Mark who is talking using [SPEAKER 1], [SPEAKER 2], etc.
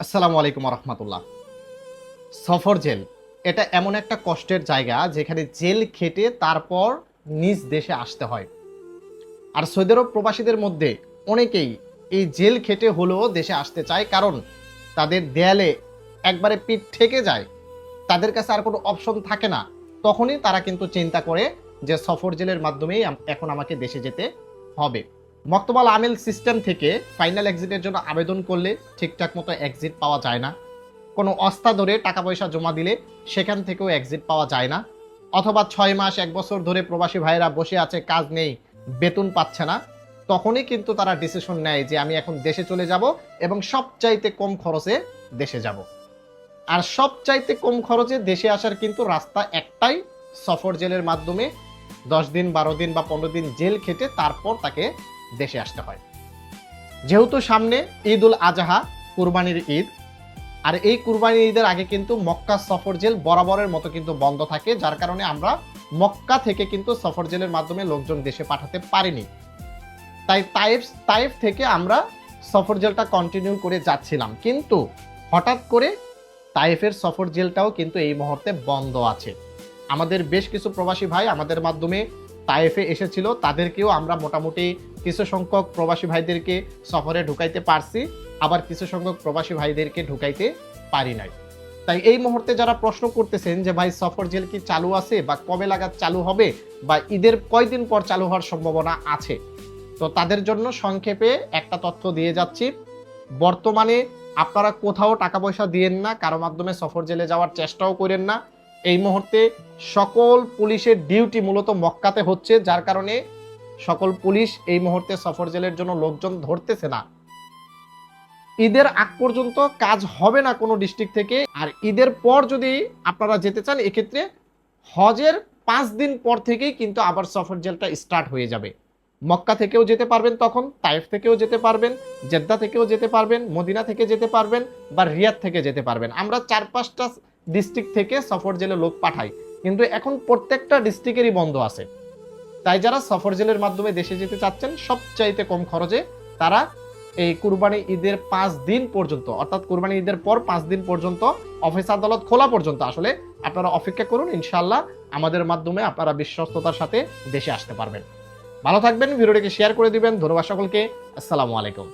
[SPEAKER 1] আসসালামু আলাইকুম রহমতুল্লাহ। সফর জেল এটা এমন একটা কষ্টের জায়গা যেখানে জেল খেটে তারপর নিজ দেশে আসতে হয়। আর সৌদি আরব প্রবাসীদের মধ্যে অনেকেই এই জেল খেটে হলেও দেশে আসতে চায়, কারণ তাদের দেয়ালে একবারে পিঠ ঠেকে যায়, তাদের কাছে আর কোনো অপশন থাকে না। তখনই তারা কিন্তু চিন্তা করে যে সফর জেলের মাধ্যমেই এখন আমাকে দেশে যেতে হবে। মক্তবাল আমেল সিস্টেম থেকে ফাইনাল এক্সিটের জন্য আবেদন করলে ঠিকঠাক মতো এক্সিট পাওয়া যায় না। কোনো অস্তা ধরে টাকা পয়সা জমা দিলে সেখান থেকেও এক্সিট পাওয়া যায় না। অথবা 6 মাস 1 বছর ধরে প্রবাসী ভাইয়েরা বসে আছে, কাজ নেই, বেতন পাচ্ছে না, তখনই কিন্তু তারা ডিসিশন নেয় যে আমি এখন দেশে চলে যাব এবং সবচাইতে কম খরচে দেশে যাব। আর সবচাইতে কম খরচে দেশে আসার কিন্তু রাস্তা একটাই, সফর জেলের মাধ্যমে 10 দিন 12 দিন বা 15 দিন জেল খেটে তারপর তাকে দেশে আসতে হয়। যেহেতু সামনে ঈদ উল আজহা, কুরবানির ঈদ, আর এই কুরবানির ঈদের আগে কিন্তু মক্কা সফর জেল বরাবরের মতো কিন্তু বন্ধ থাকে, যার কারণে আমরা মক্কা থেকে কিন্তু সফর জেলের মাধ্যমে লোকজন দেশে পাঠাতে পারিনি। তাই তাইফ থেকে আমরা সফর জেলটা কন্টিনিউ করে যাচ্ছিলাম, কিন্তু হঠাৎ করে তাইফের সফর জেলটাও কিন্তু এই মুহূর্তে বন্ধ আছে। আমাদের বেশ কিছু প্রবাসী ভাই আমাদের মাধ্যমে তাইফে এসেছিল, তাদেরকেও আমরা মোটামুটি কিছু সংখ্যক প্রবাসী ভাইদেরকে সফরে ঢুকাইতে পারছি, আবার কিছু সংখ্যক প্রবাসী ভাইদেরকে ঢুকাইতে পারি নাই। তাই এই মুহূর্তে যারা প্রশ্ন করতেছেন যে ভাই সফর জেল কি চালু আছে বা কবে লাগাত চালু হবে বা ঈদের কয়দিন পর চালু হওয়ার সম্ভাবনা আছে, তো তাদের জন্য সংক্ষেপে একটা তথ্য দিয়ে যাচ্ছি। বর্তমানে আপনারা কোথাও টাকা পয়সা দিয়েন না, কারো মাধ্যমে সফর জেলে যাওয়ার চেষ্টাও করেন না। এই মুহূর্তে সকল পুলিশের ডিউটি মূলত মক্কাতে হচ্ছে, যার কারণে সকল পুলিশ এই মুহূর্তে সফর জেলের জন্য লোকজন ধরতেছে না। ঈদের আগ পর্যন্ত কাজ হবে না কোনো ডিস্ট্রিক্ট থেকে। আর ঈদের পর যদি আপনারা যেতে চান, এক্ষেত্রে হজের 5 দিন পর থেকেই কিন্তু আবার সফর জেলটা স্টার্ট হয়ে যাবে। মক্কা থেকেও যেতে পারবেন, তখন তাইফ থেকেও যেতে পারবেন, জেদ্দা থেকেও যেতে পারবেন, মদিনা থেকে যেতে পারবেন বা রিয়াদ থেকে যেতে পারবেন। আমরা 4-5টা ডিস্ট্রিক্ট থেকে সফর জেলে লোক পাঠাই, কিন্তু এখন প্রত্যেকটা ডিস্ট্রিক্টেরই বন্ধ আছে। তাই যারা সফর জেলের মাধ্যমে দেশে যেতে চাচ্ছেন সবচাইতে কম খরচে, তারা এই কুরবানি ঈদের 5 দিন পর্যন্ত, অর্থাৎ কুরবানি ঈদের পর 5 দিন পর্যন্ত অফিস আদালত খোলা পর্যন্ত আসলে আপনারা অপেক্ষা করুন। ইনশাআল্লাহ আমাদের মাধ্যমে আপনারা বিশ্বস্ততার সাথে দেশে আসতে পারবেন। ভালো থাকবেন, ভিডিওটিকে শেয়ার করে দিবেন। ধন্যবাদ সকলকে। আসসালামু আলাইকুম।